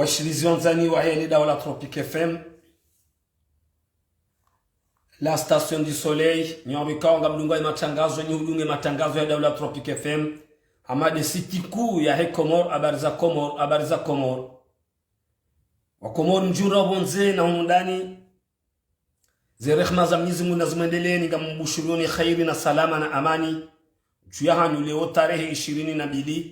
washilizionzani wa heli daula Tropique FM, la station du soleil, nyawika nga mdunga matangazo ni hudunge matangazo ya daula Tropique FM, amade siti kuu ya he Komor, habari za Komor. Wa Komor mjura bonze na humundani ze rehma za Mwenyezi Mungu nazimendelee nga mbushuruni khairi na salama na amani. Juyahanyu leo tarehe 22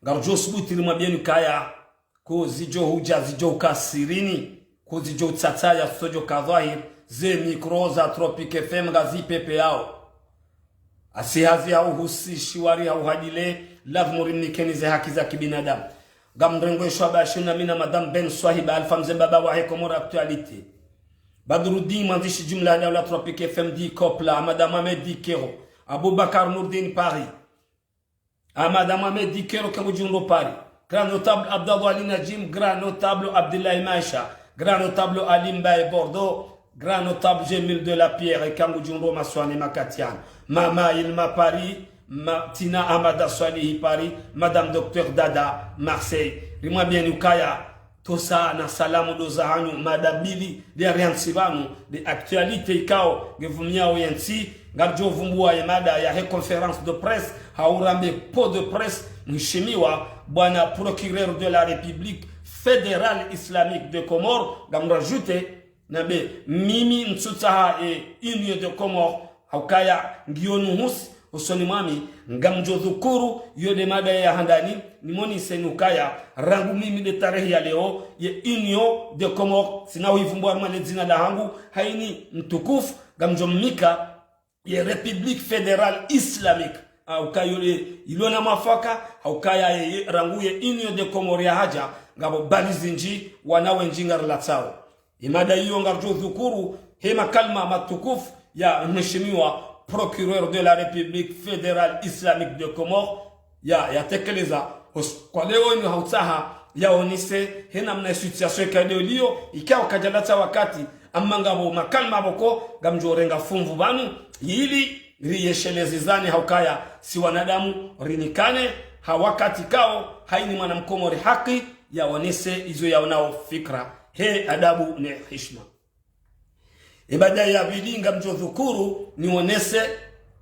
ngarjo subuti limwabieni kaya ko zijo huja zijo kasirini ko zijo tsataya sojo kadhahir ze mikro za Tropique FM gazi pepe yao asihazi au husishiwari au hadile lazmurini kenize haki za kibinadamu gamrengo shwabashi na mina madam Ben Swahiba Alpha Mzembaba wa he Komor Actualite Badruddin mwanzishi jumla ya la Tropique FM di Kopla Madame Ahmed Dikero Aboubakar Nourdin Paris Madame Ahmed Dikero Kamujundo Paris Grand notable Abdallah Ali Najim, grand notable Abdoulaye Maïcha, grand notable Ali Mbaye Bordeaux, grand notable Jemil de la Pierre et Kamujundo Maswane Makatian, Mama Ilma Paris, Tina Amada Swalihi Paris, Madame Docteur Dada Marseille, Rimwa Bienukaya, Tosa na salamu doza hanyu madabili de riansibanu de actualité ikao gevumiao yensi ngarjo vumbua ya mada ya he conférence de presse haurambe po de presse mheshimiwa bwana procureur de la République fédérale islamique de Comores gamrajute nabe mimi nsutaha union de Comores haukaya ngionu husi usoni mwami ngamjo dhukuru yode mada ya handani nimoni senukaya rangu mimi de tarehe ya leo ye union de Comores sina uivumbua mwane zina la hangu haini mtukufu gamjo mika ye République fédérale islamique haukaya ilona mafaka haukaya ye rangu ye union de Comores ya haja ngabo balizinji wanawe njingar latsao imada hiyo ngarjo dhukuru hema kalma matukufu ya mheshimiwa procureur de la République fédérale islamique de Comores ya tekeleza kwa leo ni hautaha ya onise hena mna situation kade liyo ikao kajalata wakati amangabo makalma boko gamjorenga fumvu banu ili riyeshelezizani haukaya si wanadamu rinikane hawakati kao haini mwanamkomori haki ya onise izo yaonao fikra he adabu ne heshima. Ibada ya bilinga mjodhukuru niwonese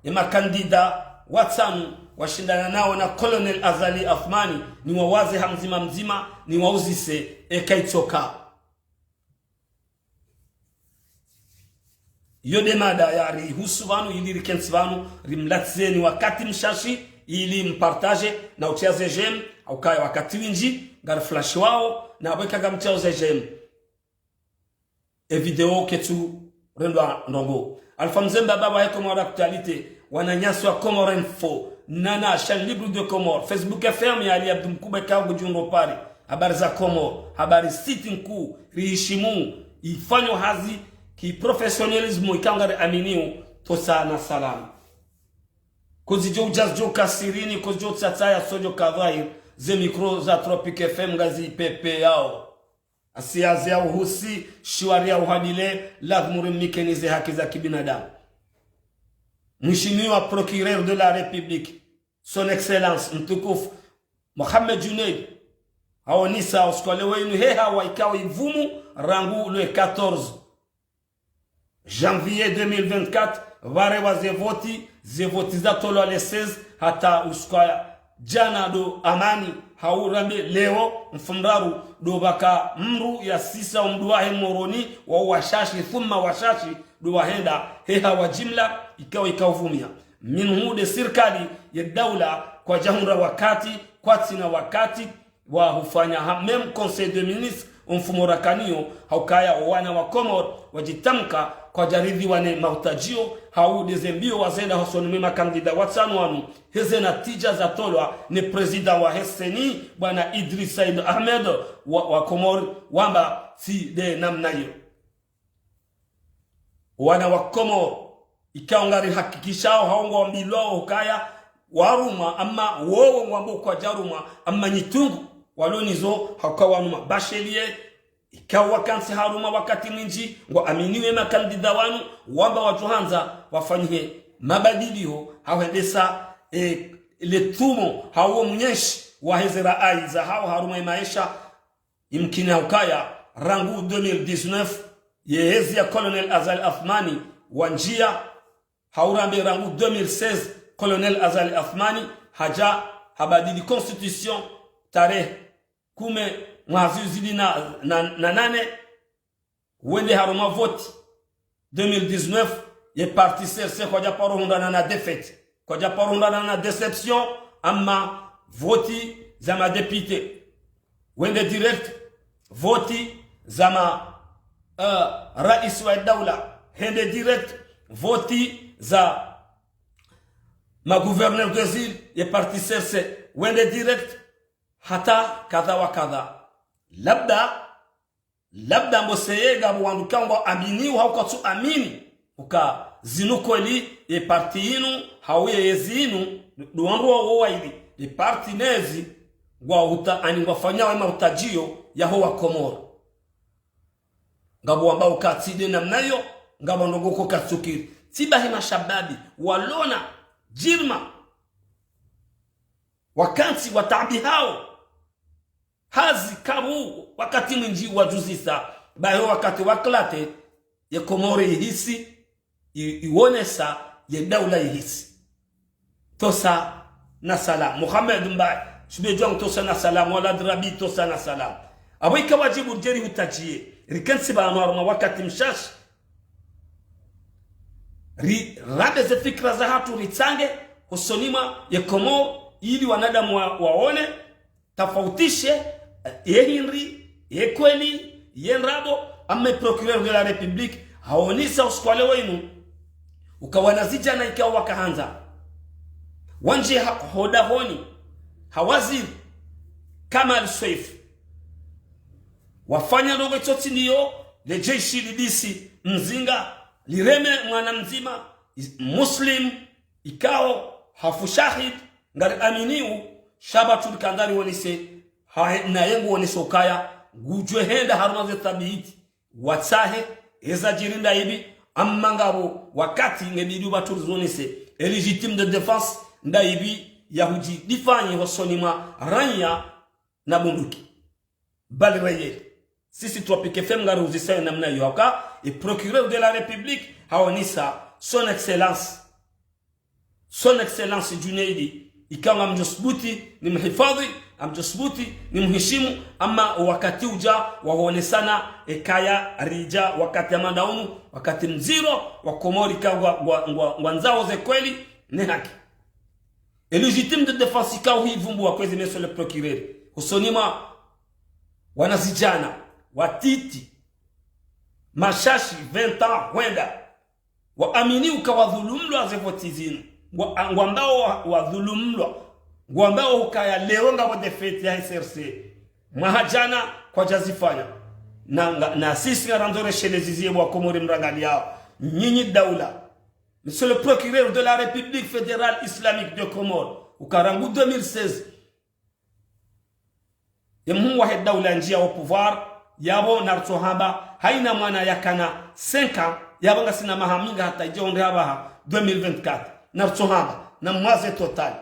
makandida watanu washindana nao na Colonel Azali Athmani ni wawaze hamzima mzima ni wauzise ekaitoka yode mada ya rihusuvanu ili rikensivanu rimlatzeni wakati mshashi ili mpartage na uchiaze jem au kaya wakati winji gar flash wao na weka gamchaoze jem video ketu rendwa ndongo Alpha Mzembaba wa he Komor Actualite wananyaswa Komor Info nana chaîne libre de Comores Facebook FM ya Ali Abdou Mkube Kago Jundo Pari habari za Komor habari siti nkuu rihishimu ifanyo hazi ki professionalism ikangare aminiu tosa na salamu kuzijo ujazjo kasirini kuzijo tsataya sojo kadhair ze mikro za Tropique FM gazi pepe yao asiazi au husi shiwari au hadile lazmuri mikenize haki za kibinadamu. Mheshimiwa procureur de la République son excellence mtukufu Mohamed Junaid haonisa uskole wenu heha waikao ivumu rangu le 14 janvier 2024 varewa zevoti za tolo le 16 hata uskaya jana do amani haurambe leo mfumraru do baka mru ya sisa umduahe moroni wa washashi thumma washashi do wahenda heha wajimla ikao vumia minhu de sirkali ya daula kwa jamhuri wakati kwatina wakati wa hufanya mem conseil de ministre umfumorakanio haukaya wana wa Komor wajitamka kwa jaridhi wane mautajio hau dezembio wazenda hosoni mema kandida watanu wanu heze natija za tolwa ni president wa Heseni bwana Idris Said Ahmed wa Komor wamba si de namna hiyo wana wa Komor ikaongari hakikishao haongo mbilwao hukaya waruma ama wowo mwambo kwa jaruma ama nyitungu walonizo haukawa wanuma Bachelier ikawa kansi haruma wakati mwinji ngo aminiwe makandida wanu wamba watuhanza wafanyie mabadilio hawendesa le tumo hawo mnyeshi wahezera aiza hao haruma maisha imkini haukaya rangu 2019 yehezi ya Colonel Azali Athmani wanjia haurambe rangu 2016 Colonel Azali Athmani haja habadili constitution tarehe kume mwezi zili na nane wende haruma vote 2019 ye parti serse kwa japaro hundana na defeat kwa japaro hundana na deception amma voti za ma député wende direct voti za ma rais wa dawla hende direct voti za ma gouverneur de ville ye parti serse wende direct hata kadha wa kadha labda mboseyega bwandukangwa amini hauka tu amini uka zinukweli ye parti inu hauye yezinu duwandu wa waidi ye parti nezi gwa uta aningwafanya wa utajio ya hoa Komoro ngabo ambao katide namnayo ngabo ndogoko katsukiri tibahi mashababi walona jirma wakati watabi hao hazi kabu wakati mwinji wajuzisa bayo wakati waklate ya Komoro ihisi iwonesa ya daula ihisi tosa na salam Muhammad mbaye shubejwa tosa na salam wala drabi tosa na salam aboika wajibu jeri utajie rikansi ba anwarma wakati mshash rabe ze fikra za hatu ritsange husonima ya Komoro ili wanadamu waone tafautishe yehinri yekweli yenrabo ama procureur de la république haonisa uskwale wenu ukawanazija na ikawa wakahanza wanje hoda honi hawazir kama al-Saif wafanya ndogo choti ndiyo le jeshi lidisi mzinga lireme mwana mzima muslim ikao hafu shahid ngari aminiu shabatul kandari wonise na yengu wonise ukaya gujwe henda haruma ze tabiti watsahe eza jirinda hivi amma ngabo wakati ngebidu batul zonise légitime de défense nda hivi yahuji difanyi wasonima ranya na bunduki bali reye sisi Tropique FM ngari uzisa namna yoka et procureur de la République haonisa son excellence Junaidi ikawa mjosbuti ni mhifadhi amjosbuti ni mheshimu ama wakati uja waonesana ekaya rija wakati amandaumu wakati mziro wa Komori kwa nzao ze kweli ni haki et légitime de défense ikawa hivumbu wa kwezi monsieur le procureur usonima wanazijana watiti mashashi 20 ans wenda waamini ukawadhulumlwa zevotizini ngwambao wadhulumlwa ngwambao ukaya leo ngabo defeat ya SRC mahajana kwa jazifanya na sisi ngarandore shelezizie wa Komori mrangali yao nyinyi daula monsieur le procureur de la République fédérale islamique de Comores ukarangu 2016 yemu wa daula njia au pouvoir yabo nartohamba haina mwana yakana 5 ans yabanga sina mahaminga hata jonde haba 2024 nartohamba na mwaze total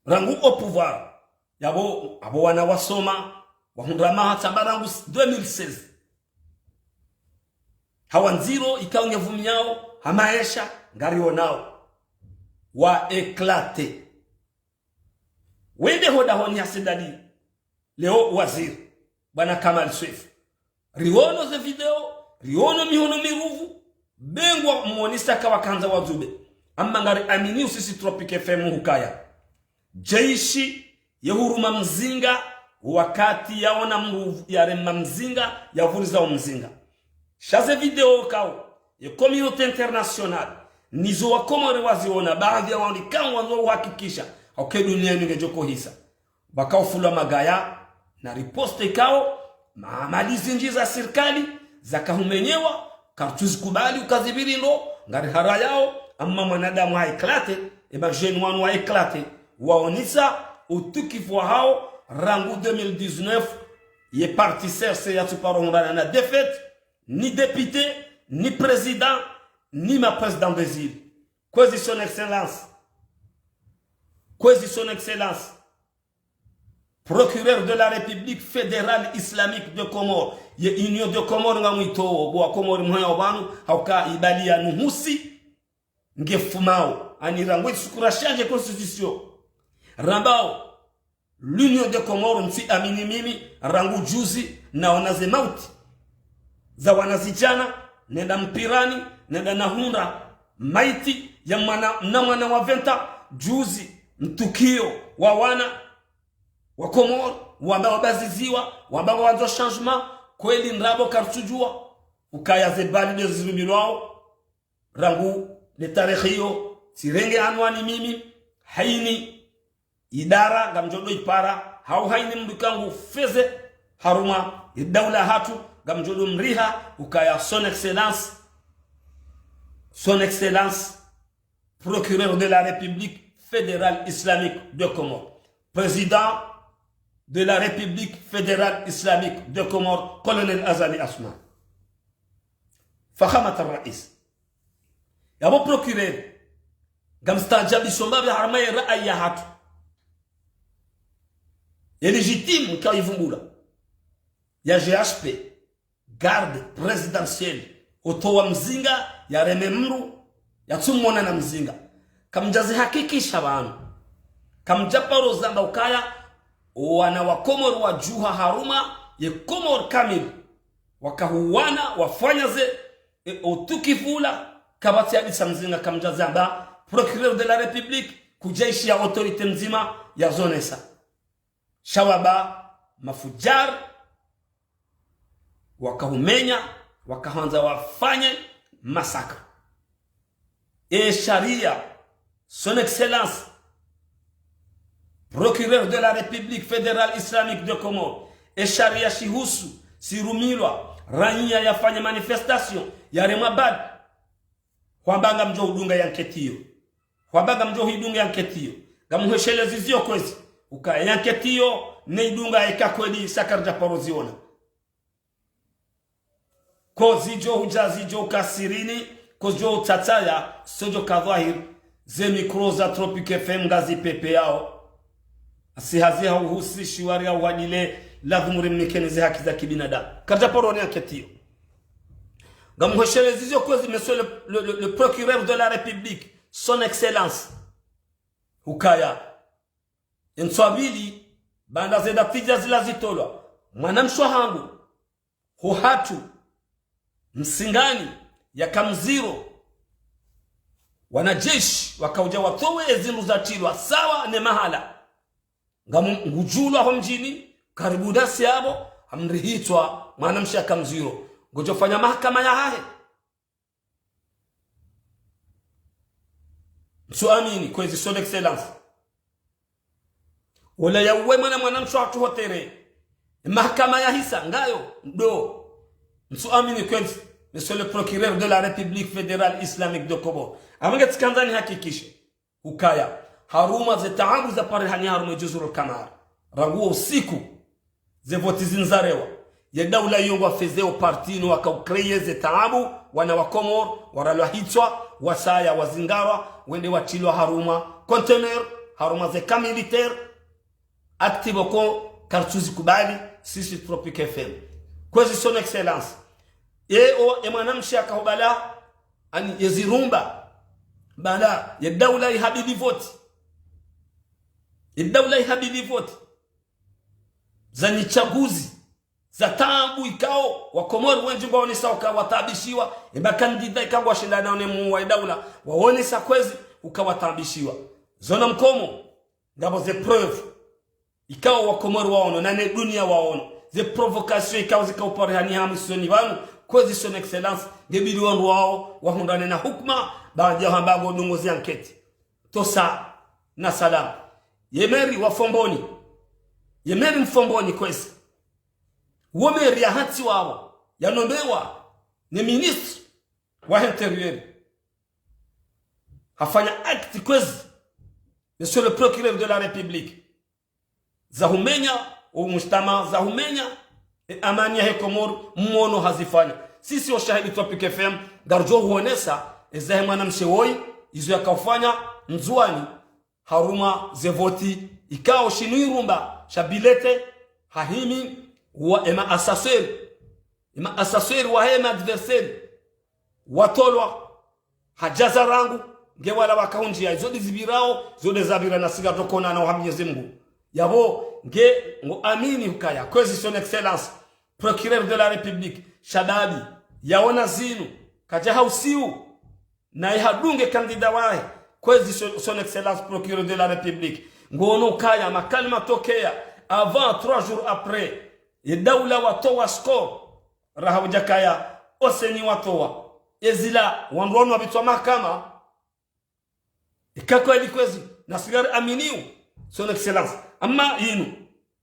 rangu au pouvoir yabo abo wana wasoma wahundama hata barangu 2016 hawanziro ikaunye vumyao hamaesha ngario nao wa éclaté wende hoda honi hasidali leo waziri bwana Kamal Swift riono ze video riono mihono miruvu bengwa muonisa kawa kanza wazube amma ngari amini usisi Tropique FM hukaya jeshi yehuruma mzinga wakati yaona mruvu yarema mzinga yavuriza mzinga shaze video kao ya communauté internationale nizo wa Komoro waziona baadhi ya wandikao wanzo uhakikisha okay dunia ningejoko hisa bakaufula magaya na riposte ikao maamalizi nji za serikali zakahumenyewa kartuzi kubali ukazibiri ndo ngari hara yao amma mwanadamu haiklate eba jenu wanu haiklate waonisa utukifu wa hao rangu 2019 ye parti serse ya tuparonga na défaite ni député ni président ni ma président des îles kwezi son excellence procureur de la République fédérale islamique de Comores ye union de Comores nga mwito bo Comores mhoya wanu hauka ibalia nuhusi ngefumao anirangwe sukura change constitution rambao l'union de Comores msi amini mimi rangu juzi naona ze mauti za wanazijana nenda mpirani nenda nahunda maiti ya mwana wa venta juzi mtukio wa wana wa Comores wamba wabaziziwa wamba wanzo changement kweli nrabo kartujua ukaya zebali de zirumilwao rangu le tarikhiyo sirenge anwani mimi haini idara gamjodo ipara hau haini mdukangu feze haruma idawla hatu gamjodo mriha ukaya son excellence procureur de la République fédérale islamique de Comores, président de la République fédérale islamique de Comores, colonel Azali Asman. Fakhamat al-Rais. Yabo procureur gamstajabi somba bi harmay ra'aya hatu. Et légitime quand ils vont il y a GHP, garde présidentielle, otowa mzinga, ya rememru, ya tumona na mzinga. Kamjazi hakikisha banu. Kamjaparo zamba ukaya, wana wa Comores wa juha haruma, ye Comores kamili. Wakahuwana, wafanya ze, otukifula, kabati ya bisa mzinga kamjazi amba, procureur de la République, kujaishi ya autorite mzima ya zonesa. Shawaba, mafujar, wakahumenya, wakahanza wafanye masaka. Et Sharia, son excellence, procureur de la République fédérale islamique de Comores, et Sharia shihusu, sirumilwa, rania yafanye manifestation, yaremabad, wabanga mjo udunga yanketiyo. Wabanga mjo hidunga yanketiyo. Gamuheshele zizio kwezi. Uka yanketiyo, neidunga eka kwedi sakarja paroziona. Kozi jo hujazi jo kasirini, kozi jo tataya, sojo kadhahir, ze mikro za Tropic FM gazi pepe yao. Asihazi hauhusi shiwari ya wadile, lavumuri mnikenize haki za kibinada. Karja paroni yanketiyo. Gamuheshele zizio kwezi, monsieur le procureur de la République, son excellence. Ukaya. Nswabili, banda zeda tija zila zitolwa. Mwanamshwa hangu, huhatu, msingani, ya kamziro. Wanajeshi, wakauja watowe ezinu za chilwa, sawa ne mahala. Ngujulwa homjini, karibu dasi yabo, hamrihitwa mwanamsha kamziro. Ngujofanya mahakama ya hahe. Msuamini, kwezi son excellence. Wala ya uwe mwanamsha hatu hotere. Mahakama ya hisa, ngayo, do. Msuamini kwezi, monsieur le procureur de la République fédérale islamique de Comores. Amanga tsikandani hakikishe. Ukaya, haruma ze taabu za parihani haruma juzuru kamara. Ranguwa usiku, ze voti zinzarewa. Ya daula yungu fezeo partino wakakreye ze taabu, wana wa Comores, waralwa hitwa, wasaya, wazingarwa, wende wachilwa haruma, conteneur, haruma ze kamilitaire, active ko kartuzi kubali, sisi Tropic FM. Kwezi son excellence. Mwanamsha kahubala, ani yezirumba, bala, ya daula ihabidi voti. Ya daula ihabidi voti. Zani chaguzi. Za tambu ikao, wa Comores wenjumba wanisa wakawatabishiwa, kandida ikawa shindana wane muwa daula, waonisa kwezi, ukawatabishiwa. Zona mkomo, ngabo ze preuve, ikawa wa Comores waono, nane dunia waono. Ze provocation ikawa zika uparihani hamu soni wanu, kwezi son excellence, gebili wangu wao, wahundane na hukma, baadhi ya hambago dungozi anketi. Tosa, na salam. Yemeri wafomboni. Yemeri mfomboni kwezi. Womeri ya hati wao, ya nombewa, ni ministre wa intérieur. Hafanya acte kwezi, monsieur le procureur de la République. Zahumenya, mustama zahumenya, amani ya Comores, mwono hazifanya. Sisi wa shahidi Tropic FM, garjo huonesa, ezahemana mshewoi, izo ya kaufanya, mzuani, haruma, zevoti, ikao shinuirumba, shabilete hahimi wa ema asaseri wa hema adversary watolwa hajaza rangu nge wala wakaunji ya zodi zibirao zode zabira na siga tokona na Mwenyezi Mungu yabo nge ngo amini hukaya kwezi son excellence procureur de la République shababi yaona zinu kaja hausiu na ihadunge kandida wae kwezi son excellence procureur de la République ngono kaya makalima tokea avant 3 jours après yedaula watoa score rahawajakaya oseni watoa ezila wanrono bitwa mahakama ikako elikwezi nasigari aminiu son excellence amma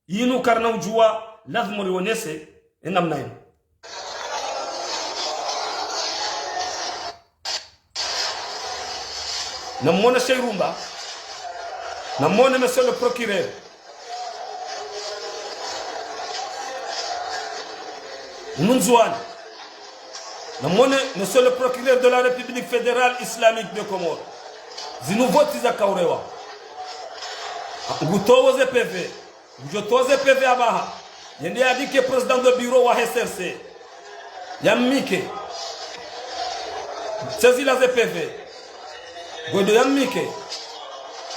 yinu karna ujua lazima rionese namna hiyo. Namwona Sheirumba, namwona monsieur le procureur, Nunzouane, namwona monsieur le procureur de la République fédérale islamique de Comores. Zinuvoti za kaurewa ngutoze PV ngutoze PV abaha yende adike president de bureau wa SRC yamike sezila ze PV godo yamike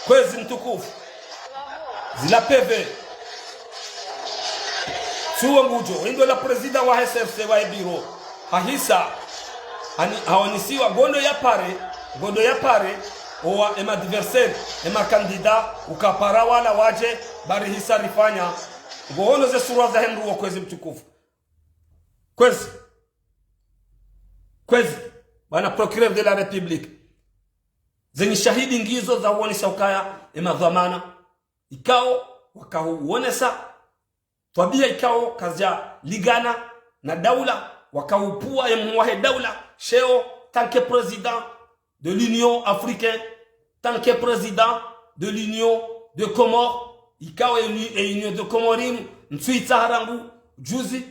kwezi mtukufu zila PV suwa ngujo ndo la president wa SRC wa bureau hahisa ani hawanisiwa gondo ya pare owa ema adversaire ema kandida ukapara wala waje bari hisa rifanya ngohono ze surwa za henru wa kwezi mtukufu kwezi bana procureur de la République zenye shahidi ngizo za uonesha ukaya ema dhamana ikao wakauonesa twabia ikao kazia ligana na daula wakaupua emwahe daula sheo tanke president de l'Union africaine, tant que président de l'Union de Comores, Ikao et l'Union de Comorim, Nsuita Harangu, Juzi,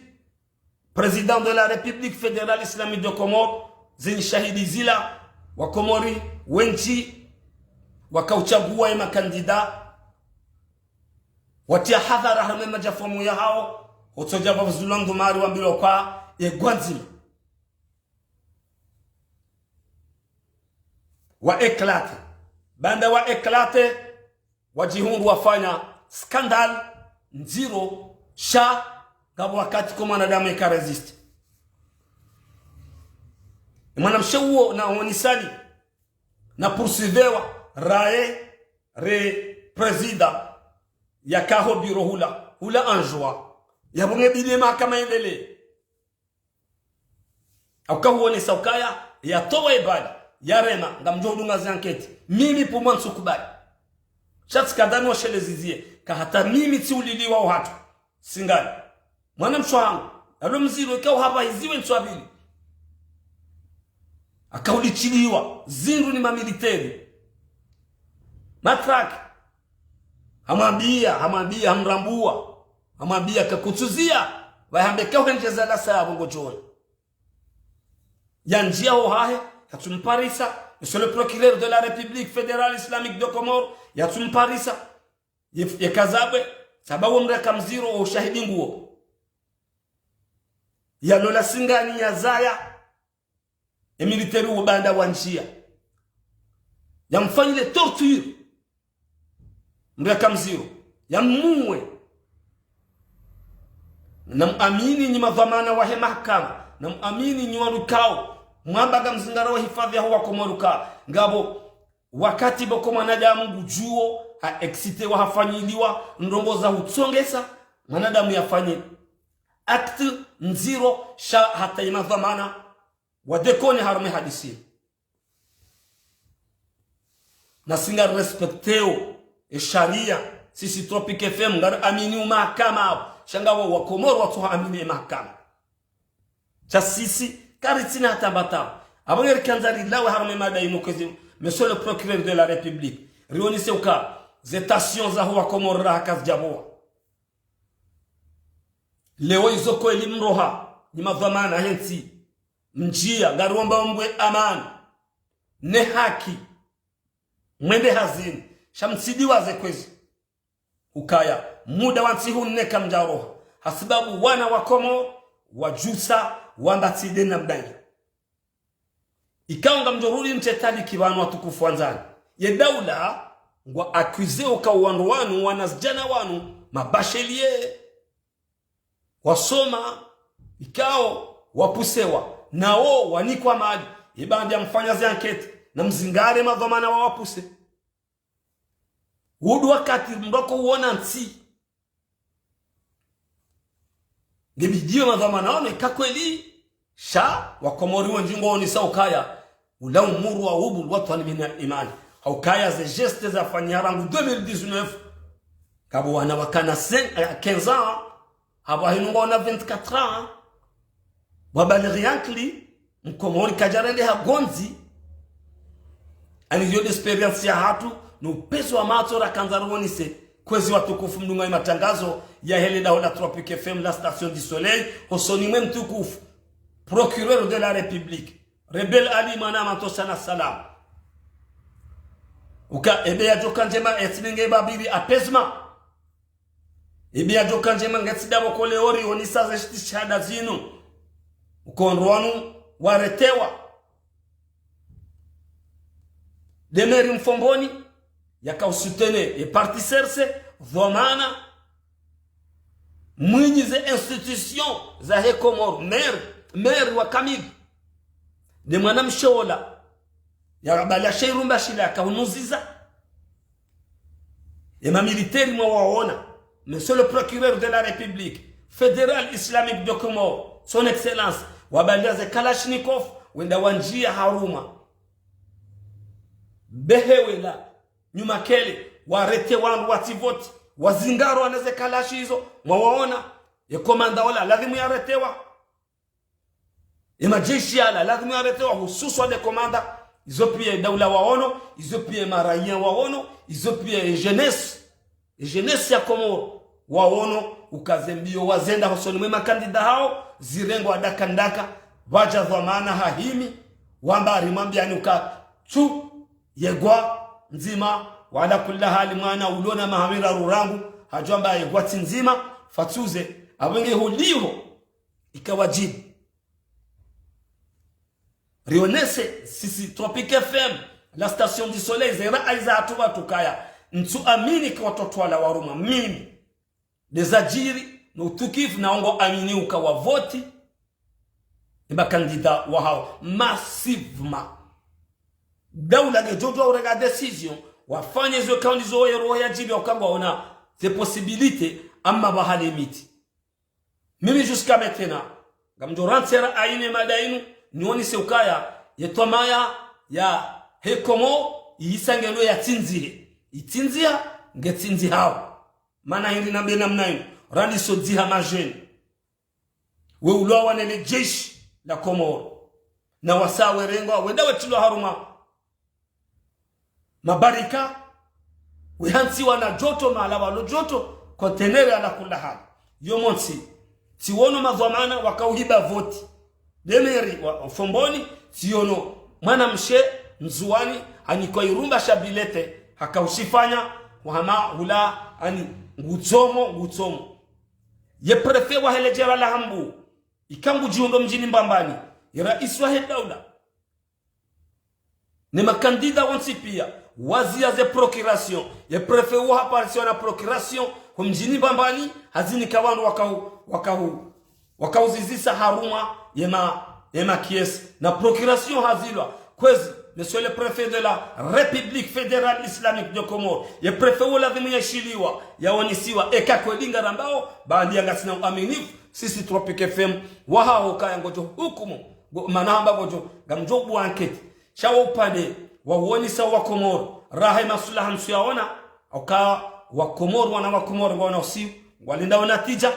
président de la République fédérale islamique de Comores, Zeni Shahidi Zila, wa Komori, Wenchi, wakauchagua ema kandida, watia hadhara harame majafomu ya hao, hotojaba vzulandu mari wa mbilo kwa, gwanzima. Wa eklate banda wa eklate wajihungu wafanya skandal nziro sha gabo wakati kwa mwanadamu eka resist mwana mshewo na onisali na poursuivewa rae president ya kaho biro hula anjwa ya bunge bile mahakama endele akahuone saukaya ya towa ibali yarema ngamjodunga zanketi mimi pumwa nsukubali chats kadani wa shelezizie ka hata mimi tiuliliwa watu singali mwana mchwangu alo mziro ikao hapa hiziwe nswabili akaulichiliwa zindu ni mamiliteri matraki hamwambia hamrambua hamwambia kakutuzia wahambeka uhenjeza la sabu ngojona yanjia hohahe yatumparisa monsieur le procureur de la République fédérale islamique de Comores yatumparisa yekazabwe sababu mreka mziro wa ushahidi nguo yalola singani ya zaya emiliteri ubanda wa njia yamfanyile torture mreka mziro yamuwe namamini nyima dhamana wa mahakama namamini nyima rukao mwambaga mzingara wa hifadhi ya huwa Komoruka ngabo wakati boko mwanadamu gujuo ha excite wa hafanyiliwa ndongo za utsongesa mwanadamu yafanye act nziro sha hata ima dhamana wa dekoni harume hadisi na singa respecteo sharia sisi Tropic FM ngar amini mahakama shangawa wa Komoro watu amini mahakama cha sisi karitina tabata abangere kanzari lawe harume mada inukozi monsieur le procureur de la République rionise uka zetations za huwa Komoro rahakas jaboa leo izoko elimroha ni madhamana hensi njia garomba mbwe amani ne haki mwende hazini shamsidi waze kwezi ukaya muda wansi hunne kamjaro hasibabu wana wa Komoro wajusa wambatide na mdani ikaonga mjoruri mchetali kibanu watukufu wanzani ye daula ngwa akuze ukawanu wanu wanazijana wanu mabashelie wasoma ikao wapusewa nao wanikwa maji ibandi ya mfanya zianketi na mzingare madhamana wa wapuse hudu wakati mdoko uona nsi ngebidiyo madhamana wane kakweli sha wakomori wanjingo onisa ukaya ula umuru wa ubu watu walimina imani haukaya ze geste za fanyarangu 2019 kabo wana wakana 15 ans haba hinungo na 24 ans wabalighi yankli mkomori kajarende hagonzi aniyo experience ya hatu no peso wa matora kanzaroni se kwezi watukufu mdunga matangazo ya hele daula Tropique FM la station du soleil hosoni mwe mtukufu procureur de la république rebel Ali Manama tosana salam uka ebe ya jokanjema etinenge babiri apesma ebe ya jokanjema ngetsidabo koleori onisa ze shahada zinu ukonrwanu waretewa demeri mfomboni yakausutene e parti serse dhamana mwinyi ze institution za Hekomor maire wa Kamil de mwana mshola ya bala sheirumba shila kaunuziza et ma militaire mwa waona monsieur le procureur de la république fédéral islamique de Comore son excellence wabaliaze Kalashnikov wenda wanjia haruma behewela nyuma kele warete wandu wativoti wazingaro waneze kalashi hizo mwawaona ya komanda wala lazima yaretewa ya majeshi yala lazima yaretewa hususu wale komanda izo pia daula waono izo pia maraia waono izo pia jeunesse ya Komoro waono ukazembio wazenda hosoni mwema kandida hao zirengo adakandaka waja dhamana hahimi wamba rimambia nuka chu yegwa nzima wala kula hali mwana ulona mahamira rurangu hajwamba yegwa nzima fatuze abenge huliho ikawajibu rionese sisi Tropique FM la station du soleil zera aiza atuwa tukaya ntu amini kwa totwala waruma mimi dezajiri na utukifu na ongo amini ukawa voti iba kandida wa hao massivement daula de jojo urega decision wafanye zo kaundi zo roho ya jibi wakangwa ona ces possibilités amma bahali miti mimi jusqu'à maintenant gamjoransera aine madainu nioni seukaya yetomaya ya Hekomo yisangelo ya tinzire itinzia ngetsinzi hao mana hindi na bena mnayo randi sodziha majeni we ulwa wanele jeshi la Komoro na wasawe rengo wenda wetilo haruma mabarika wehansi wana joto malawa lo joto kontenere ala kula hali yomonsi tiwono madhamana wakauhiba voti demeri wa fomboni siono mwana mshe mzuani aniko irumba shabilete hakaushifanya wahama hula ani ngutsomo ye prefe wa helejera la hambu ikambu jiundo mjini Mbambani ya rais wa daula ni makandida wansi pia wazia ze procuration ye prefe wa aparisio na procuration kwa mjini Mbambani hazini kawandu wakauzizisa haruma yema kies na procuration hazilwa kwezi monsieur le préfet de la République fédérale islamique de Comore ye préfet wala dhimu yashiliwa yaonisiwa ekakwelinga rambao baadhi ngasina uaminifu sisi Tropique FM wahao kaya ngojo hukumu manamba ngojo gamjobu anketi shawo upande waonisa wa Comore raha masulaha msiyaona oka wa Comore wa Comore wana usi walinda wanatija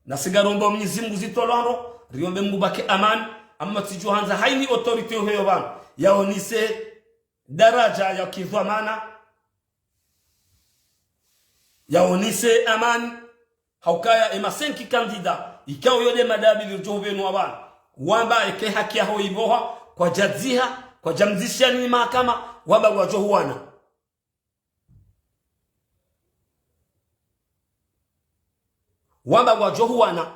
na sigaromba Mwenyezi Mungu zitolando riombe mbubake amani amma tijuhanza haini autorité hoyo bana yaonise daraja ya kidhamana yaonise amani haukaya emasenki kandida ikao yode madabi lirjovenu abana wamba eke haki ya hoiboha kwa jadziha kwa jamzishani mahakama waba wajohuana wamba wajohu wana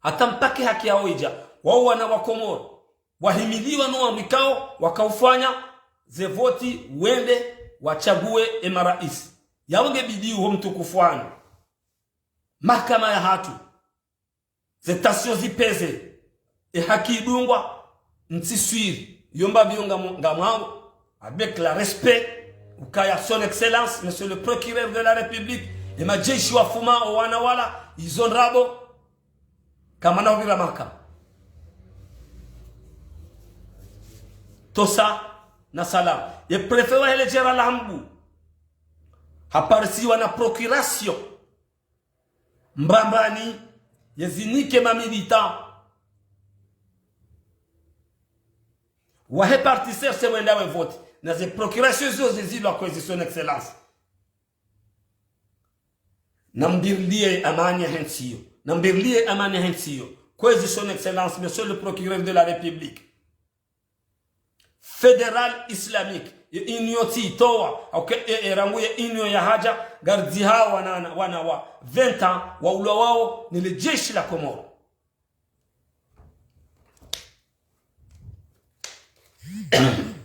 hata mpake haki yao ija wao wana wa Komoro wahimiliwa no ambikao wakaufanya ze voti wende wachague emarais yaonge bidii huo mtukufu wana mahakama ya hatu zetasio zipeze haki idungwa ntiswiri yomba bionga ngamao avec la respect ukaya son excellence monsieur le procureur de la république et majeshi wa fuma wana wala izonrabo kama na ubira mahakama tosa na salam ye préfet wa hele jera lambu haparisiwa na procuration mbambani yezinike mamilita wa répartisseur se wenda we vote na ze procuration zo zizilwa kwa son excellence nambirlie amani hensio kwa son excellence monsieur le procureur de la république fédéral islamique inyoti toa okay ranguye inyo ya haja gardi hawa wana wa 20 ans wa ulwa wao ni le jeshi la Komoro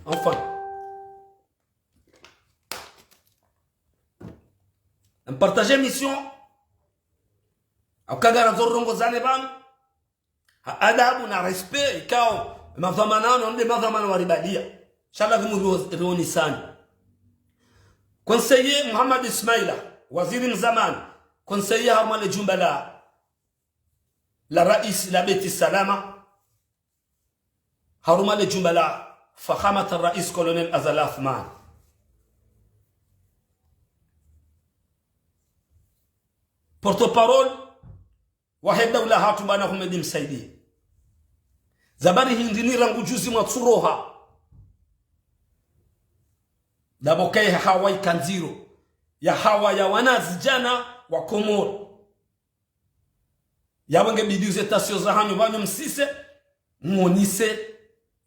enfin on partager mission akagara zorongo zane banu adabu na respect ikao madhamanano ndio madhamano waribadia inshallah rumuni sana conseiller Muhammad Ismaila waziri mzamani conseiller Hamale Jumbala la rais la beti salama Harumale Jumbala fakhamat الرئيس colonel Azal Athman porte-parole wahid dawla hatu bana Ahmed Msaidi zabari hindini rangu juzi mwatsuroha dabokai Hawaii kanziro ya hawa ya wanazijana wa Komoro yawenge biduze tasio za hanyu banyu msise monise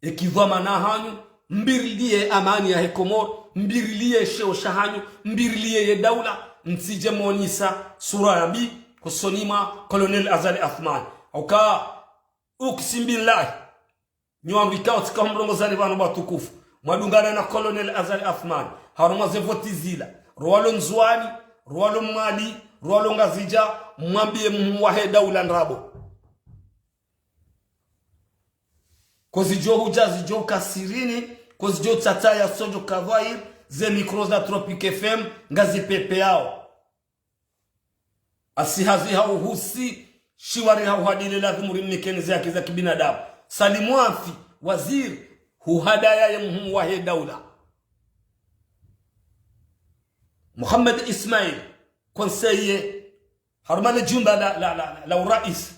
ekivama na hanyu mbirilie amani ya Komoro mbirilie sheo shahanyu mbirilie ye daula nsije monisa sura ya bi kusonima colonel Azali Athman auka uksimbillahi nyawambikao tika mrongo zani banu batukufu mwadungana na colonel Azali Athman haruma ze voti zila Rwalo Nzwani Rwalo Mali Rwalo Ngazija mwambie mwahe daula nrabo kozijo hujazi jo kasirini kozijo tataya sojo kavair ze mikros na Tropic FM ngazi pepe yao asihazi hao husi shiwari hao hadile lazimu rimnikenizi yake za kibinadamu Salimu Afi waziri huhadaya ya mwahe daula Muhammad Ismail conseiller Harmane Jumbala la rais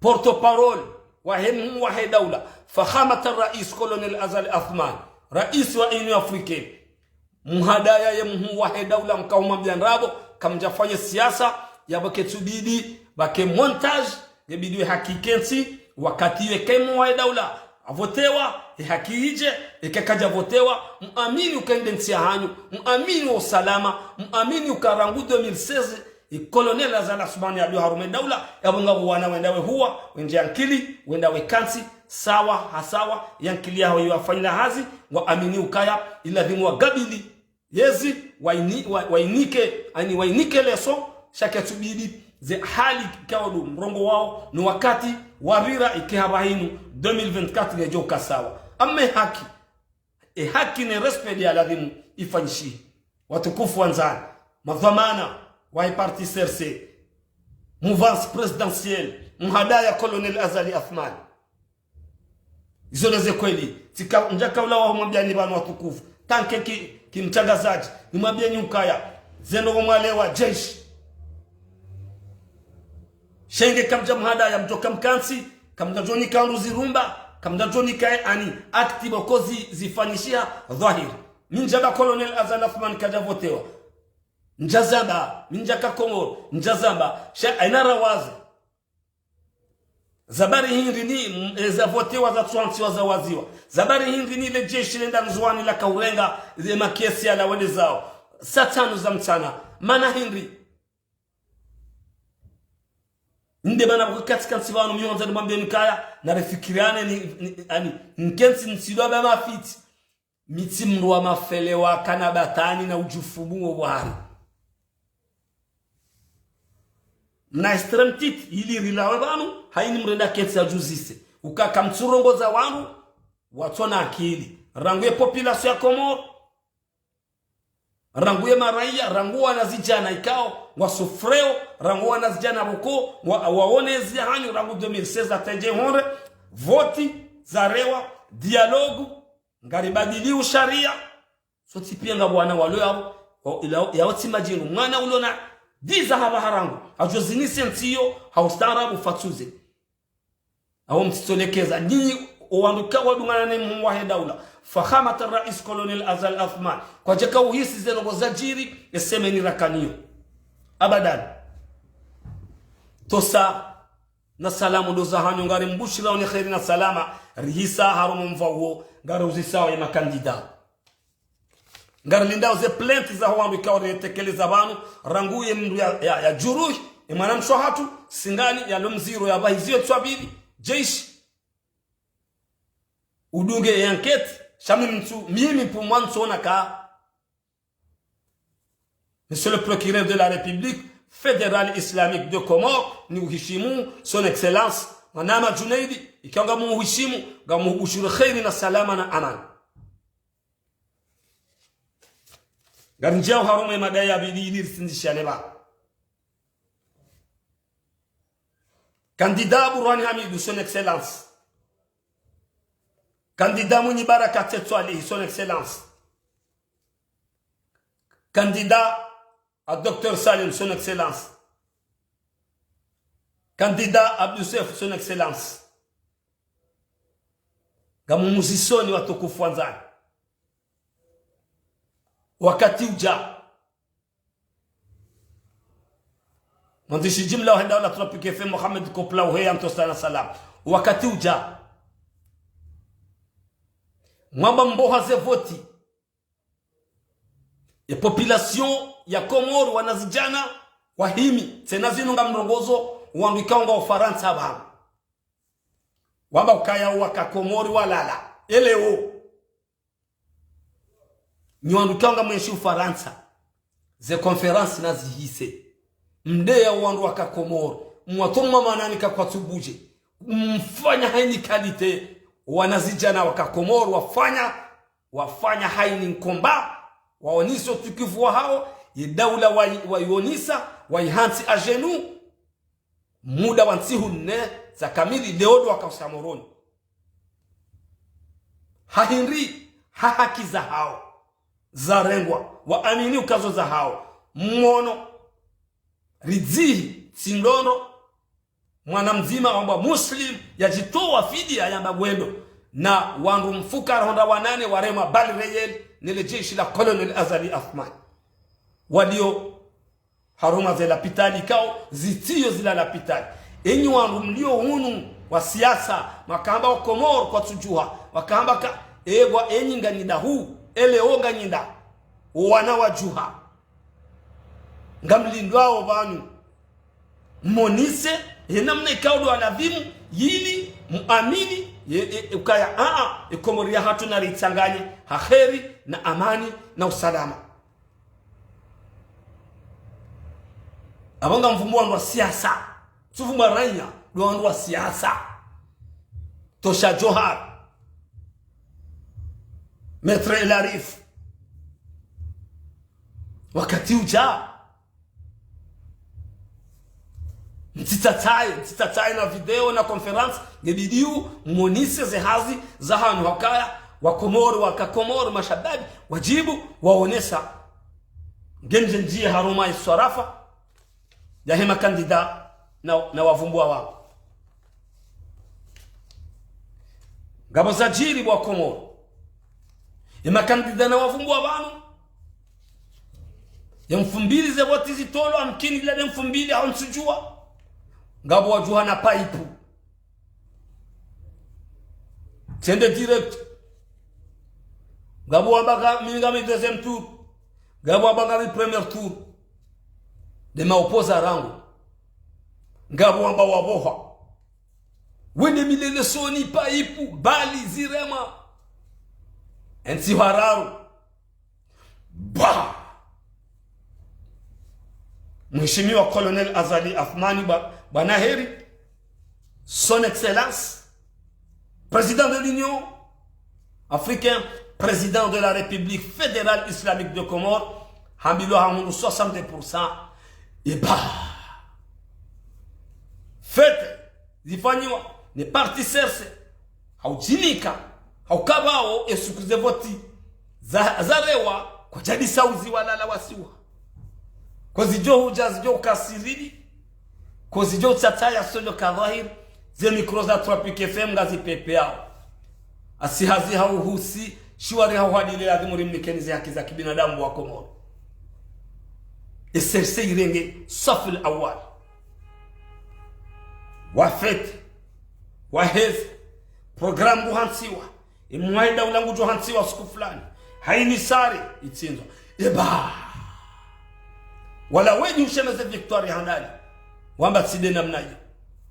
porte-parole wahe daula fakhamat الرئيس colonel Azali Athman rais wa Union Africaine muhadaya ya wahe daula mkaumambia nrabo kamjafanya siasa yabaketubidi bake montage yabidi hakikensi wakati wekemo wahe daula avotewa hakije ikakaja votewa muamini ukaende ntia hanyu muamini usalama muamini ukarangu 2016 colonel Azali Athman ya harume daula yabonga wana wendawe huwa wenje yankili wendawe kansi sawa hasawa yankili yao yafanya hazi waamini ukaya ila dhimu wa gabili yezi wainike leso shaka tubidi ze hali kaodu mrongo wao ni wakati warira ikihabahinu 2024 ngejo kasawa ame haki haki ni respect ya ladhimu ifanyishi watukufu wanzani madhamana wa parti CRC mouvance présidentielle mhadaya colonel Azali Athman izoleze kweli tika njaka ula wa mwambia ni bana watukufu tanke kimtangazaji ni mwambia nyukaya zeno mwalewa jeshi shenge kamja mhadaya mtoka mkansi kamda Joni Kanduzi Rumba kamda Joni Kae ani akti bokozi zifanyishia dhahiri minjaba colonel Azali Athman kaja votewa njazamba minjaka Komoro njazamba sha ainara wazi zabari hindi ni za votewa za twansi za waziwa zabari hindi ni le jeshi lenda Nzwani la Kaurenga ze makiesi ala wale zao satano za mtana mana hindi inde bana katika sivano mionza nimwambie nikaya na refikiriane ni ani nkensi nsidwa ba mafiti mitimru wa mafele wa kanabatani na ujufumu wa wari na extremtit ili rilawe banu haini mrenda kensi ya juzise ukaka mtsurongo za wanu watona akili ranguye population ya Komoro ranguye maraia ranguwa na zijana ikao wasufreo ranguwa na zijana buko waonezi hanyu rangu 2016 atenje honre voti zarewa dialogu ngaribadili usharia so tipia nga bwana walo yao timajinu mwana ulona diza haba harangu ajozini sentiyo haustarabu fatuze au mtitolekeza ni owanduka wadungana ne mwahe daula fahamat rais colonel Azal Athman kwa jeka uhisi zenogo zajiri esemeni rakaniyo abadan tosa na salamu ndo za hanyu ngari mbushira ni khairi na salama rihisa harumu mvawo ngari uzisawa ya makandida ngari lindao ze plenti za wanduka wanetekeleza banu ranguye mndu ya juruh imana mshohatu singani ya lomziro ya bahizio twabili jeshi udunge enquête chami mtu mimi pour moi nsona ka monsieur le procureur de la République fédérale islamique de Comores ni uheshimu son excellence manama Junaidi ikianga muheshimu gamuhushuru khairi na salama na amani ganjao harume madaya bidili sindishane ba candidat Burhani Hamidou son excellence candidat Mouni Baraka Tetswali, son excellence. Candidat à Dr Salim, son excellence. Candidat Abdoussef, son excellence. Gamumuzisoni watukufu wanzani. Wakati uja. Mwandishi jimla wa Daula Tropic FM Mohamed Kopla uheya mtostana salam. Wakati uja. Mwamba mboha ze voti ya population ya Komoro wanazijana wahimi tena zinunga mrongozo uandikanga Ufaransa ba wamba ukaya waka Komori walala eleo nyandikanga mweshi Ufaransa ze conference nazihise mde ya wandu waka Komoro mwatoma mananika kwa tubuje mfanya haini kalite wanazijana waka Komoro wafanya haini nkomba waoniso tukivu wa hao yedaula waionisa waihansi ajenu muda wansihu ne za kamili deodo wakasamoroni hahinri haki za hao za rengwa waamini ukazo za hao mwono ridzihi sindono mwana mzima wamba muslim yajitoa fidia ya magwendo na wandu mfukara honda wanane warema bali reyel nile jeshi la colonel Azali Athman walio haruma zela pitali kao zitio zila la pitali enyi wandu mlio hunu wa siasa makamba wa Komoro kwa tujuha wakamba ka egwa enyi nganyinda huu ele o nganyinda wana wajuha ngamlindwao banu monise yenamna ikaudo alavimu yili muamini ukaya Komoria hatu na ritanganye haheri na amani na usalama abanga mfumo wa siasa tufuma ranya ndo wa siasa tosha Johar Maître El Arif wakati uja mtitatai na video na conference ngebidiu monise zehazi za hanu wakaya wa Komoro wakakomoro mashababi wajibu waonesa ngenje njie haruma iswarafa ya hema kandida na wavumbua wao ngabo za jiri wa Komoro hema kandida na wavumbua wao ya mfumbili ze voti zitolo amkini ila mfumbili au nsujua ngabo wajuha na paipu tende direct ngabo wabaka mingami deuxième tour ngabo wabaka premier tour de ma opposa rango ngabo amba waboha wene milele soni paipu bali zirema ensi hararu ba Mheshimiwa Colonel Azali Athmani Bwana heri, son excellence président de l'Union africaine, président de la République fédérale islamique de Comores, Hamilo Hamoudou 60%, et bah, fête, zifanywa, ne parti serse, hauchinika, haukabao, esukuze voti, zarewa, kwa jadi sauzi walala wasiwa. Kozijo huja zijo kasiridi, kozijo chataya sonyo kadhahir, ze mikro za Tropic FM ngazi pepe yao. Asihazi hauhusi, shiwari hauhadile ya dhimuri mkenize haki za kibinadamu wa Komoro. Eserse irenge safil awal. Wafete, waheze, programu hansiwa, imuwaida ulangu jo hansiwa siku fulani. Haini sari, itsinzo. Eba! Wala wenye ushemeze Victoria handali. Wamba tside namna hiyo.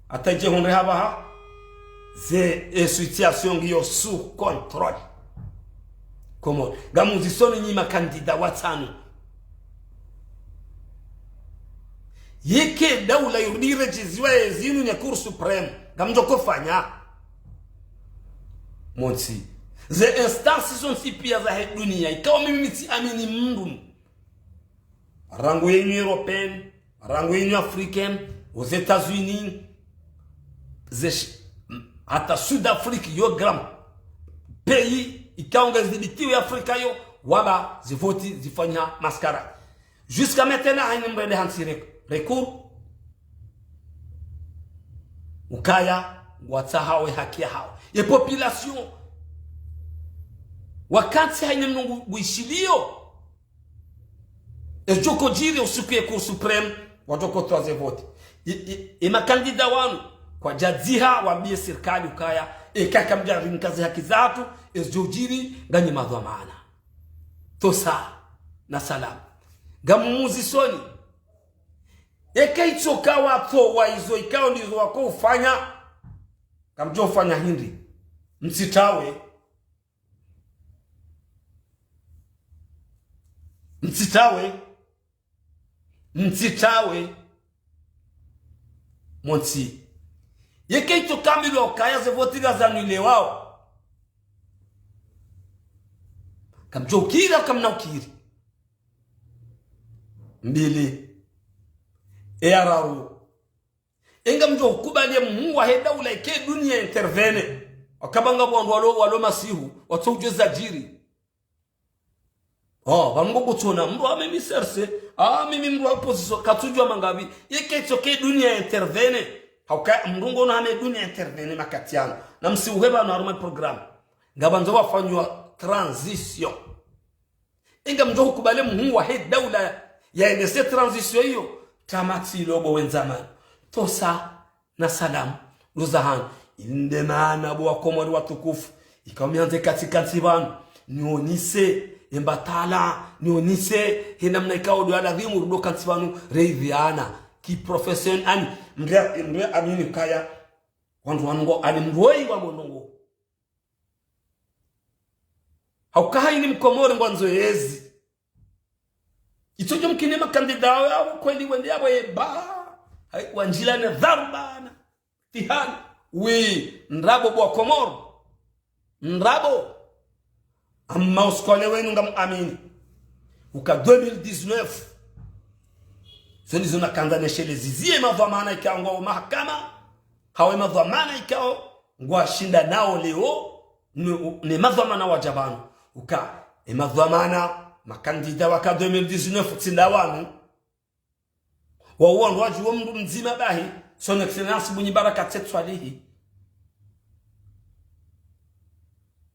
Ataje honre haba ha. Ze situation hiyo sous contrôle. Komo gamuzi soni nyima kandida watano. Yeke daula yurdire jiziwe zinu nye Cour supreme. Gamjo kofanya. Monsi. Ze instances son si pia za dunia. Ikawa mimi si amini mundu. Rango yenyu européenne, rango yenyu africaine, aux États-Unis, hata Sud-Afrique yo grand pays ikaonga ziditiwe Afrika yo waba zivoti zifanya maskara. Jusqu'à maintenant haine mbele hansi recours ukaya watahawe haki hao. Ye population wakati haine mnungu buishilio Ejoko jiri usukuye Cour supreme watoko toaze vote. Ima kandida wanu kwa jadziha wambie serikali ukaya kaka mjari nikazi haki zatu ejojiri ganyi madhamana. Tosa na salam. Gamumuzi soni. Itoka wato waizo ikao ndizo wako ufanya. Kamjo ufanya hindi. Msitawe. Mtitawe monti yeke ito kamilo kaya ze votiga za nile wao kamjo kira kamna ukiri mbili araru enga mjo kubalie muwa heda ula ike dunia intervene wakabanga bwandu walo masihu watouje za jiri bango gutona mro amemi serse mimi mro opposition katujwa mangabi yeke toke dunia intervene hauka mrungo na ame dunia intervene makatiano na msiuheba na normal program ngabanzo wafanywa transition inga mjo kubale muhu wa he daula ya endese transition hiyo tamati lobo wenzamani tosa na salam uzahan indemana bo Komoro watukufu ikamianze katikati banu nionise embatala nionise hinamna ikao duala dhimu rudo kansibanu reiviana ki profession ani mre amini kaya wandu wanungo ani mroi wa monongo haukaha ni Mkomoro ngwanzo yezi itojo mkinema kandida wao kweli wende yabo eba wanjila na dharbana tihani we nrabo bo Komoro nrabo amma uskole wenu ngam amini uka 2019 zoni zona kandane shele zizie madhamana ikaongo mahakama hawe madhamana ikao ngwa shinda nao leo ne madhamana wajabanu uka madhamana makandida waka 2019 tsinda wanu wawo waju mndu mzima bahi son excellence bunyi baraka tswalihi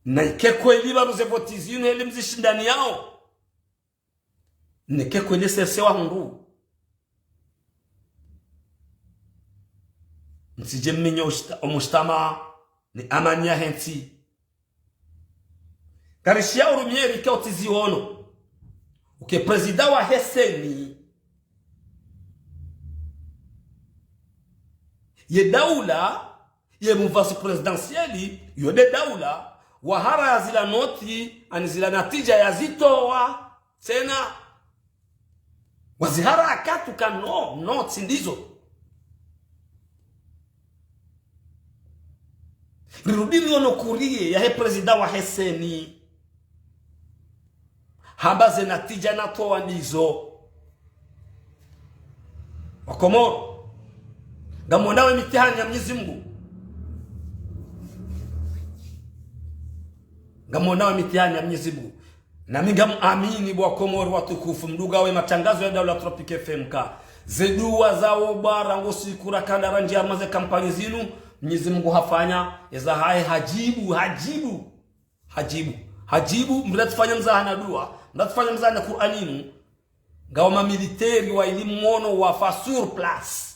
na ikeko eliba ruze votizini elimzi shindani yao nekeko nesesewa hundu msije mminyo omustama ni amania henti karishia urumieri ika utiziono uke prezida wa heseni ye daula ye muvasi presidentieli yode daula wahara ya zila noti ani zila natija ya zitowa tena wazihara akatu ka no sindizo rirudili ono kurie ya he president wa heseni habaze natija na toa ndizo wakomoro ngamondawe mitihani ya Mwenyezi Mungu ngamondawe mitihani ya Mwenyezi Mungu na minga amini bwa Komoro watukufu mdugawe matangazo ya Daula Tropic FM ka zedua zao bara ngosikura kandara njia maze kampani zinu Mwenyezi Mungu hafanya eza hai hajibu mnatufanya mzahana dua mnatufanya mzahana Qur'aninu ngawa militeri wa elimu mono wa fasur plus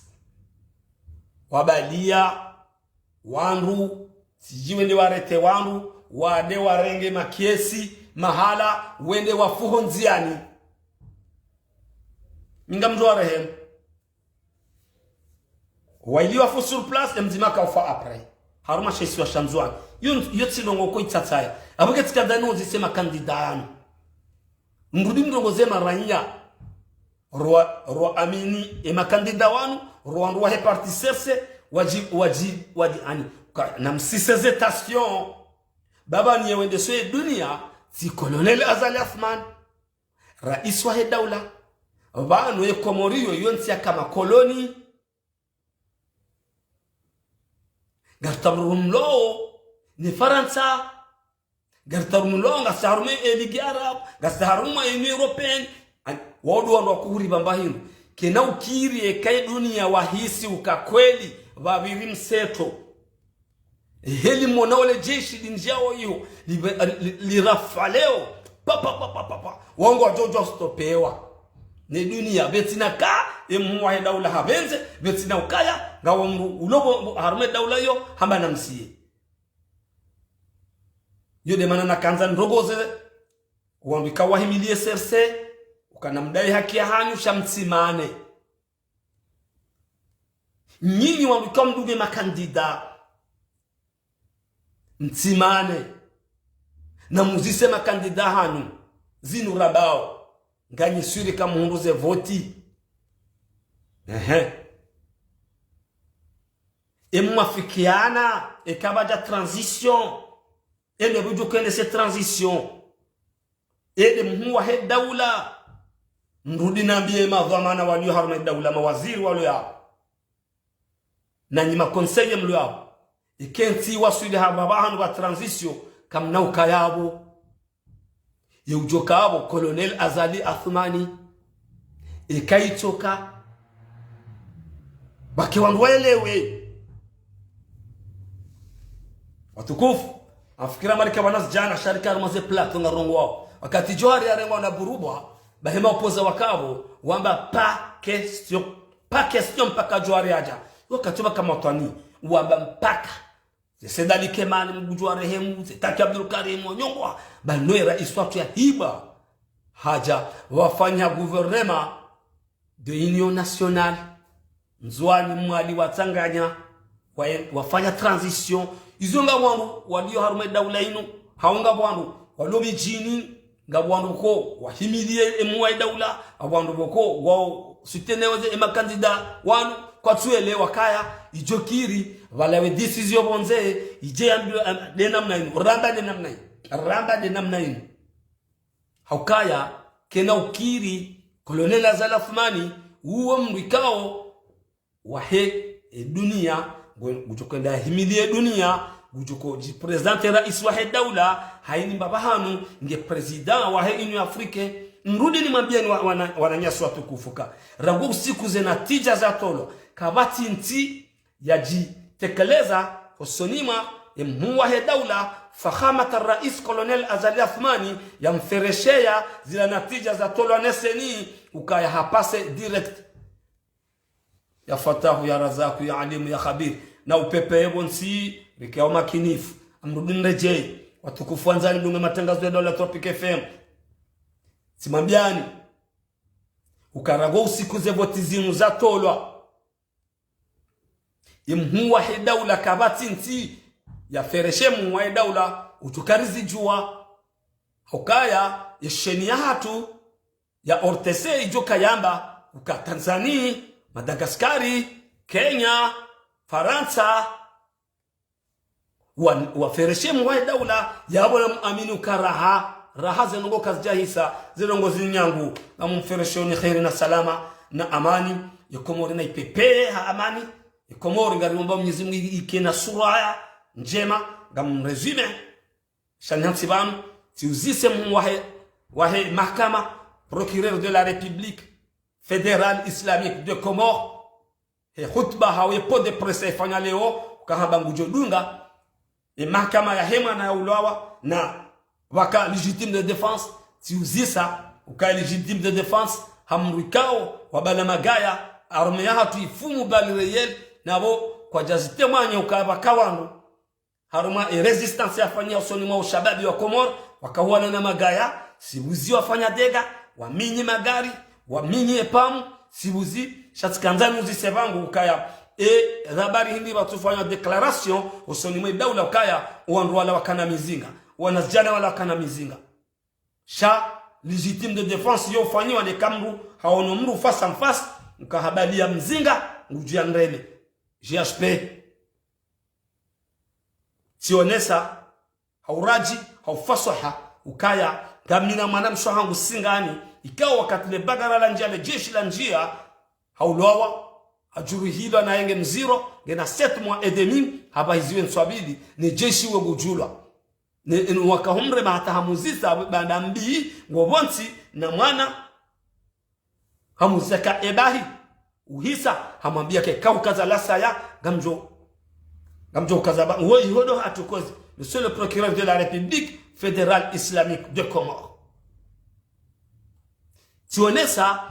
wabalia wandu sijiwe ndi warete wandu wade warenge makiesi mahala wende wafuho nziani minga mzo warehem waili wafu surplus mzimaka ufa apre haruma shesi wa shamzuan yotsi longo ko itsataya abuke tsikadano zisema kandidano mrudi mrongo zema ranya ro amini e makandida wanu ro he partisese waji ani na msiseze station baba ni wende soe dunia si Colonel Azali Athman rais wa daula banu ye Komoriyo yonsi kama koloni gartarumlo ni Faransa gartarumlo ngasarume eligi Arab gasarume eni European wadu wanakuri bambahinu kena ukiri kai dunia wahisi ukakweli babiri mseto heli mona wale jeshi dinjao hiyo lirafaleo papa wangu wa jojo stopewa ne dunia betina ka emwa daula habenze betina ukaya ngawa ulobo harume daula hiyo hamba namsie yode manana kanza ndogoze wambika wahimilie serse ukanamdai haki ya hanyu shamtsimane nyinyi wambika mduge makandida mtsimane na muzise makandida hanu zinu rabao nganye suri kama hunduze voti mwafikiana ekabaja transition ene bujo kene se transition ene mhuwa he daula mrudi nambie madhamana walio haruma daula mawaziri walio ya na nyima conseiller mlio ya ikenti wasuli haba hanu wa transition kamna ukayabo ye ujokabo Colonel Azali Athmani ikaitoka baki wanwelewe watukufu afikira malika banas jana sharika rumaze plato ngarongo wao wakati Johari arengo na burubwa bahema opoza wakabo wamba pa question mpaka Johari aja wakati kama twani wamba mpaka Sedali Kemani mgujua rehemu Zitaki Abdul Karim Onyongwa Banwe rais watu ya hiba haja wafanya guvernema de Union Nationale Mzwani mwali watanganya wafanya transition izonga wangu walio harume daula inu haunga wangu walobi jini nga wangu ko wahimilie emwa daula wangu boko wao suteneweze emakandida wanu kwa tuele wakaya ijokiri walawe decision bonze ije de namna inu ramba de namna inu haukaya kena ukiri Colonel Azali Athmani uwo mwikao wahe dunia gujokenda himilie dunia gujoko jipresente rais wahe daula haini mbabahanu nge president wahe inu Afrike nrudi ni mambiani wananyasu watukufuka rangu siku zena tija za tolo kabati nti yaji tekeleza husonima mhuwa he daula fahamata rais Colonel Azali Athmani yamfereshea zila natija za tolo aneseni ukaya hapase direct ya Fatahu ya Razaku ya Alimu ya Khabir na upepe ebonsi rikao makinifu amrudin rejei watukufu wanzani dunga matangazo ya Daula Tropic FM simambiani ukarago usiku ze voti zinu za tolwa imhuwa he daula kabati nti ya fereshe muwa he daula utukarizi jua hukaya yesheni ya hatu ya ortese ijo kayamba uka Tanzania, Madagaskari, Kenya, Faransa wa fereshe muwa he daula ya wala aminu karaha raha zenongo kazjahisa zenongo zinyangu na mfereshe ni khairi na salama na amani ya Komori na ipepe ha amani ya Komori ngari mwamba Mwenyezi Mungu ikena sura njema ngam resume shanyansi banu tiuzise wahe mahkama procureur de la République fédérale islamique de Comores he khutba hawe pot de presse fanya leo kahaba ngujodunga e mahkama ya hema na ulawa na waka légitime de défense tiuzisa uka légitime de défense hamrikao wabala magaya arme ya hatu ifumu bali reyel nabo kwa jazite mwanya ukaba kawandu haruma resistance yafanya usoni mwa ushababi wa Komor wakawana na magaya sibuzi wafanya dega waminyi magari waminyi epamu sibuzi shatikanzani uzisevangu ukaya rabari hindi batufanya declaration usoni mwa daula ukaya uandu wala wakana mizinga wanazjana wala wakana mizinga sha légitime de défense yo fanyiwa ne kamru haono mru face en face ukahabalia mzinga ngujiandrele GHP sionesa hauraji haufasaha ukaya kamina mwanamsho hangu singani ikawa wakati le bagara la njia le jeshi la njia haulawa ajuru hilo na yenge mziro ngena 7 mois et demi haba hiziwe nswabili ni jeshi we gujulwa ni wakahumre mahatahamuzisa banda mbii ngobonsi na mwana hamuzeka ebahi uhisa hamwambia ke kaukaza lasa ya gamjo kazaba woi hodo hatukozi monsieur le procureur de la République fédérale islamique de Comores tionesa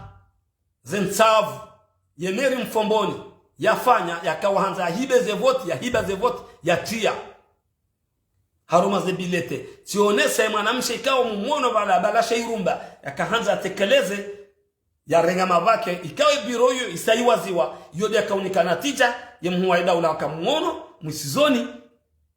zentsavu yemeri mfomboni yafanya yakawahanza hiba ze vote ya tia haruma ze bilete tionesa mwanamshe ikawa mumuono bala shairumba yakahanza tekeleze ya renga mabake ikawe biro yo isaiwaziwa yode akaonekana tija yemhuwa daula wakamuono mwisizoni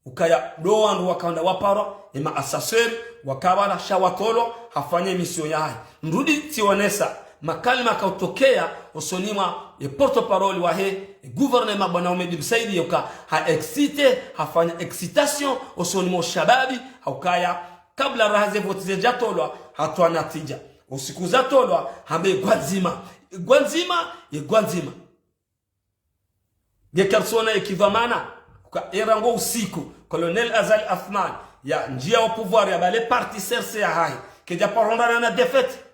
ukaya doandu wakaenda waparo ema assesseur wakabala shawatolo hafanye mission yae nrudi tionesa makalima kautokea usonima e porte parole wa he gouvernement bwana Omedi Msaidi yoka ha excite hafanya excitation usonimo shababi haukaya kabla rahaze vote jatolwa hatwa natija usiku za tolwa hambe gwanzima gekarsona ekivamana kwa erango usiku colonel Azali Athman ya njia au pouvoir ya bale parti serse ya hai keja parondana na défaite.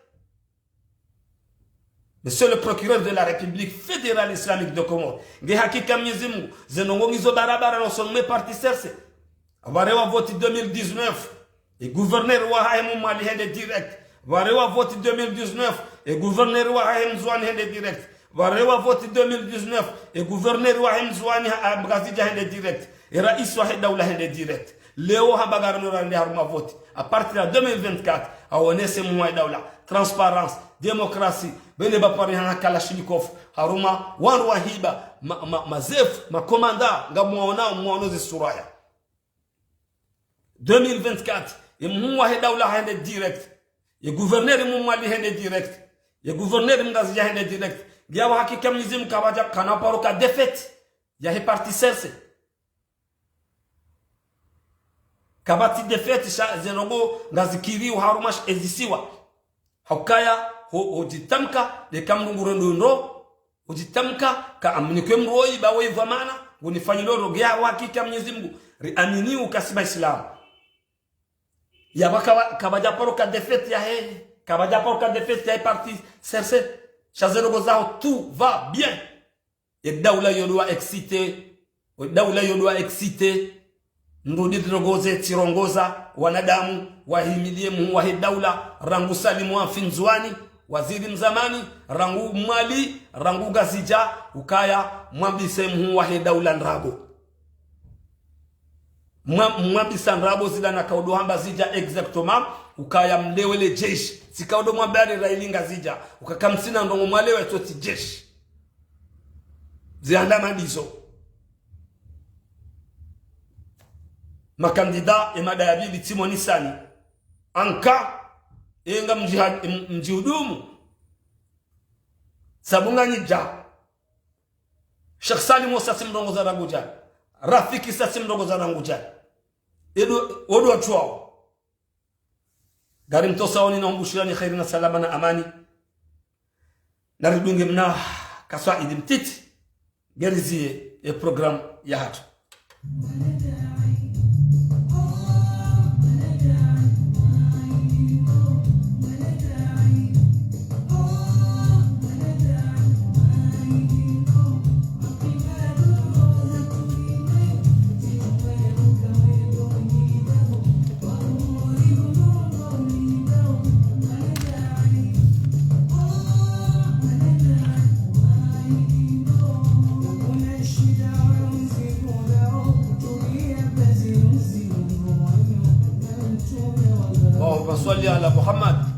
Monsieur le procureur de la République fédérale islamique de Comores nge hakika Mwenyezi Mungu zenongo ngizo barabara na sonme parti serse avarewa vote 2019 et gouverneur wa hai mali hende direct varewa vote 2019 et gouverneur wa Haim Zouani hende direct. Varewa vote 2019 et gouverneur wa Haim Zouani Abgazija hende direct. Et rais wa daula hende direct. Leo habagara norande haruma vote. À partir de 2024, aonese mwa daula. Transparence, démocratie, bene bapari hana Kalashnikov, haruma wanru wa hiba, mazef, makomanda, nga mwaonozi suraya. 2024, et mwa daula hende direct. Ye gouverneur mumali hende direct. Ye gouverneur mgazi ya hende direct. Giawa hakika Mwenyezi Mungu kabaja kanaparo ka défaite. Ya he parti serse. Kabati défaite sha zenongo ngazikiri uharumash ezisiwa. Haukaya hojitamka de kamrungu ndo hojitamka ka amnikwe mroi bawe vamana unifanyilo giawa hakika Mwenyezi Mungu riamini ukasiba Islam. Yaba kabaja poroka défaite ya he kabaja poroka défaite ya parti serse chazero gozao tout va bien et daula yodwa excité ndudi drogoze tirongoza wanadamu wahimilie mu wa daula rangu salimu afinzwani waziri mzamani rangu mali rangu gazija ukaya mwambise mu wa daula ndrago mwambisa ndrabo zila na kaudo hamba zija exactement ukaya mlewele jeshi sikaudo mwambari railinga zija ukakamsina ndongo mwalewe toti jeshi ziandama dizo makandida emadayabili timoni sani anka enga mjihudumu sabunga nyija Sheikh Salim Musa simrongo za ranguja Rafiki sa simrongo za ranguja edo odo atwao gari mtosaoni na umbushirani khairi na salama na amani naridunge mna kaswa idimtiti gerizie e program ya hatu صلي على محمد